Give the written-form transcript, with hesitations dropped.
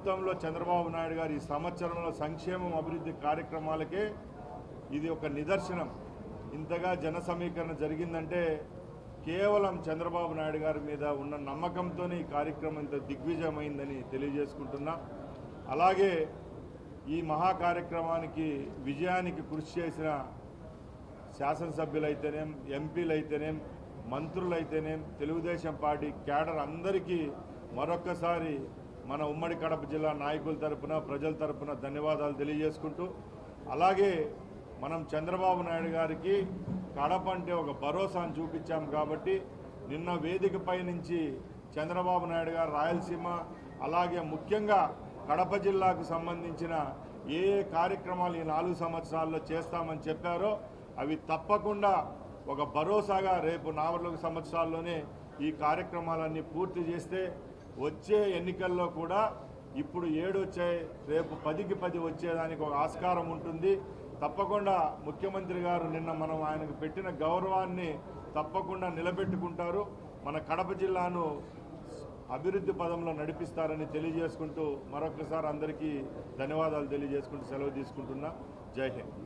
మొత్తంలో చంద్రబాబు నాయుడు గారి ఈ సంవత్సరంలో సంక్షేమం అభివృద్ధి కార్యక్రమాలకే ఇది ఒక నిదర్శనం. ఇంతగా జన సమీకరణ జరిగిందంటే కేవలం చంద్రబాబు నాయుడు గారి మీద ఉన్న నమ్మకంతోనే ఈ కార్యక్రమం ఇంత దిగ్విజయమైందని తెలియజేసుకుంటున్నా. అలాగే ఈ మహా కార్యక్రమానికి విజయానికి కృషి చేసిన శాసనసభ్యులైతేనేం, ఎంపీలైతేనేం, మంత్రులైతేనేం, తెలుగుదేశం పార్టీ క్యాడర్ అందరికీ మరొక్కసారి మన ఉమ్మడి కడప జిల్లా నాయకుల తరపున, ప్రజల తరపున ధన్యవాదాలు తెలియజేసుకుంటూ, అలాగే మనం చంద్రబాబు నాయుడు గారికి కడప అంటే ఒక భరోసాను చూపించాం కాబట్టి నిన్న వేదికపై నుంచి చంద్రబాబు నాయుడు గారు రాయలసీమ అలాగే ముఖ్యంగా కడప జిల్లాకు సంబంధించిన ఏ కార్యక్రమాలు ఈ 4 సంవత్సరాల్లో చేస్తామని చెప్పారో అవి తప్పకుండా ఒక భరోసాగా రేపు 4 సంవత్సరాల్లోనే ఈ కార్యక్రమాలన్నీ పూర్తి చేస్తే వచ్చే ఎన్నికల్లో కూడా ఇప్పుడు 7 వచ్చాయి, రేపు 10కి 10 వచ్చేదానికి ఒక ఆస్కారం ఉంటుంది. తప్పకుండా ముఖ్యమంత్రి గారు నిన్న మనం ఆయనకు పెట్టిన గౌరవాన్ని తప్పకుండా నిలబెట్టుకుంటారు. మన కడప జిల్లాను అభివృద్ధి పదంలో నడిపిస్తారని తెలియజేసుకుంటూ మరొకసారి అందరికీ ధన్యవాదాలు తెలియజేసుకుంటూ సెలవు తీసుకుంటున్నా. జై హింద్.